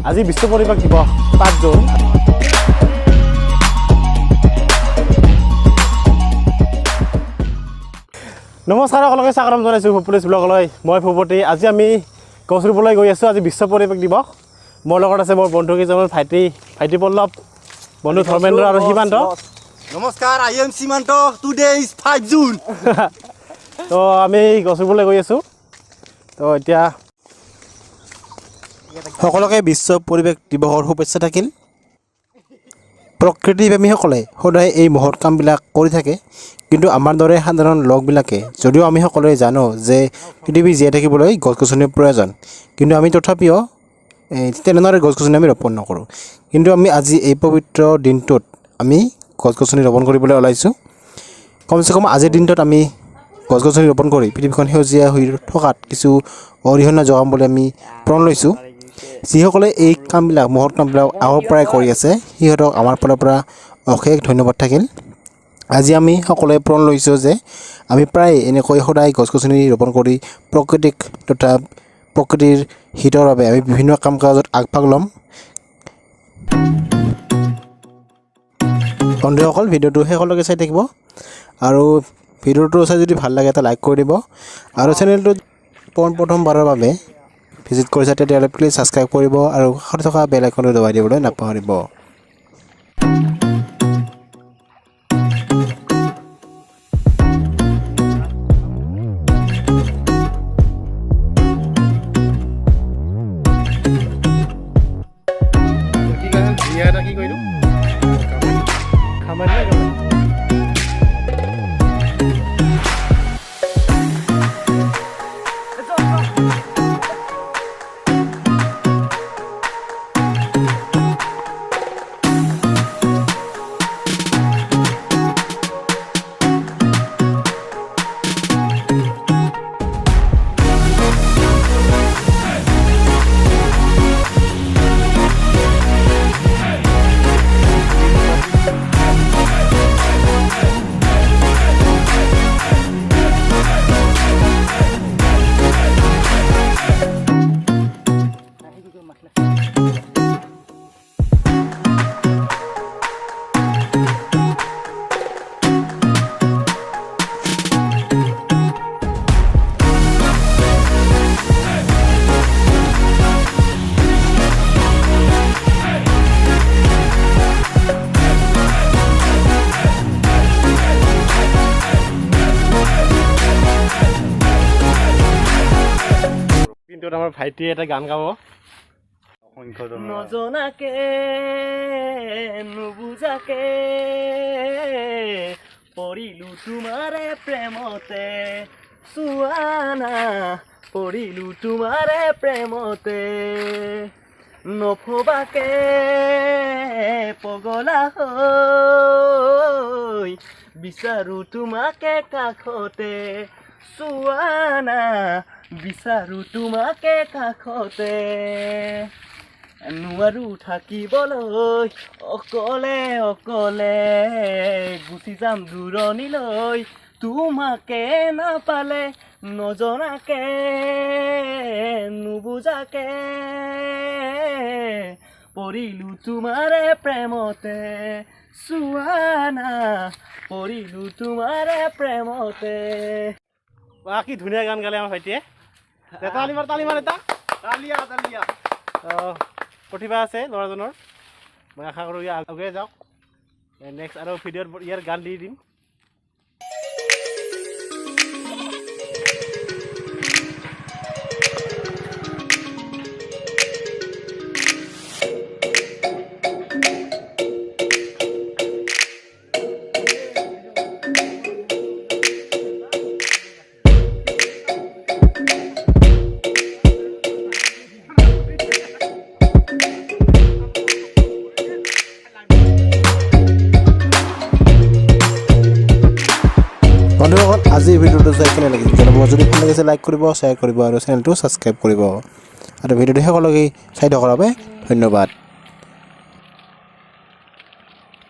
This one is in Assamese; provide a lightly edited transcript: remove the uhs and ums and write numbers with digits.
আজি বিশ্ব পৰিৱেশ দিৱস 5 জুন। নমস্কাৰ, সকলোকে স্বাগতম জনাইছোঁ ভূপতি ব্লগলৈ। মই ভূপতি। আজি আমি গছ ৰুবলৈ গৈ আছোঁ। আজি বিশ্ব পৰিৱেশ দিৱস। মোৰ লগত আছে মোৰ বন্ধু কেইজনৰ ভাইটি পল্লৱ, বন্ধু ধৰ্মেন্দ্ৰ আৰু সীমান্ত। নমস্কাৰ, I am সীমান্ত। Today is 5 June. তো আমি গছ ৰুবলৈ গৈ আছোঁ। তো এতিয়া সকলোকে বিশ্ব পৰিৱেশ দিৱসৰ শুভেচ্ছা থাকিল। প্ৰকৃতিপ্ৰেমীসকলে সদায় এই মহৎ কামবিলাক কৰি থাকে, কিন্তু আমাৰ দৰে সাধাৰণ লোকবিলাকে, যদিও আমি সকলোৱে জানো যে পৃথিৱী জীয়াই থাকিবলৈ গছ গছনিৰ প্ৰয়োজন, কিন্তু আমি তথাপিও তেনেদৰে গছ গছনি আমি ৰোপণ নকৰোঁ। কিন্তু আমি আজি এই পবিত্ৰ দিনটোত আমি গছ গছনি ৰোপণ কৰিবলৈ ওলাইছোঁ। কমচে কম আজিৰ দিনটোত আমি গছ গছনি ৰোপণ কৰি পৃথিৱীখন সেউজীয়া হৈ থকাত কিছু অৰিহণা যোগাম বুলি আমি প্ৰণ লৈছোঁ। যিসকলে এই কামবিলাক মহৎ কামবিলাক আগৰ পৰাই কৰি আছে, সিহঁতক আমাৰ ফালৰ পৰা অশেষ ধন্যবাদ থাকিল। আজি আমি সকলোৱে প্ৰণ লৈছোঁ যে আমি প্ৰায় এনেকৈ সদায় গছ গছনি ৰোপণ কৰি প্ৰকৃতিক তথা প্ৰকৃতিৰ হিতৰ বাবে আমি বিভিন্ন কাম কাজত আগভাগ ল'ম। বন্ধুসকল, ভিডিঅ'টো শেষলৈকে চাই থাকিব আৰু ভিডিঅ'টো চাই যদি ভাল লাগে এটা লাইক কৰি দিব আৰু চেনেলটোত প্ৰথমবাৰৰ বাবে ভিজিট কৰিছে তেতিয়াহ'লে প্লিজ ছাবস্ক্ৰাইব কৰিব আৰু কাষতে থকা বেল আইকনটো দবাই দিবলৈ নাপাহৰিব। আমাৰ ভাইটিয়ে এটা গান গাব। নজনাকে নুবুজাকে পৰিলো তোমাৰে প্ৰেমতে, চুৱানা পৰিলো তোমাৰে প্ৰেমতে, নভবাকে পগলা হৈ বিচাৰো তোমাকে কাষতে, চুৱানা বিচাৰো তোমাকে কাষতে, নোৱাৰো থাকিবলৈ অকলে অকলে, গুচি যাম দূৰণিলৈ তোমাকে নাপালে, নজনাকে নুবুজাকে পৰিলো তোমাৰে প্ৰেমতে, চুৱানা পৰিলো তোমাৰে প্ৰেমতে। কি ধুনীয়া গান গালে আমাৰ ভাইটিয়ে। তালি মাৰ এটা প্ৰতিভা আছে ল'ৰাজনৰ। মই আশা কৰোঁ আগুৱাই যাওক। নেক্সট আৰু ভিডিঅ'ত ইয়াৰ গান দি দিম। বন্ধুসকল, আজি ভিডিঅ'টো চাই কেনে লাগিছিল যদি ভাল লাগিছে লাইক কৰিব, শ্বেয়াৰ কৰিব আৰু চেনেলটো ছাবস্ক্ৰাইব কৰিব আৰু ভিডিঅ'টো শেষলৈকে চাই থকাৰ বাবে ধন্যবাদ।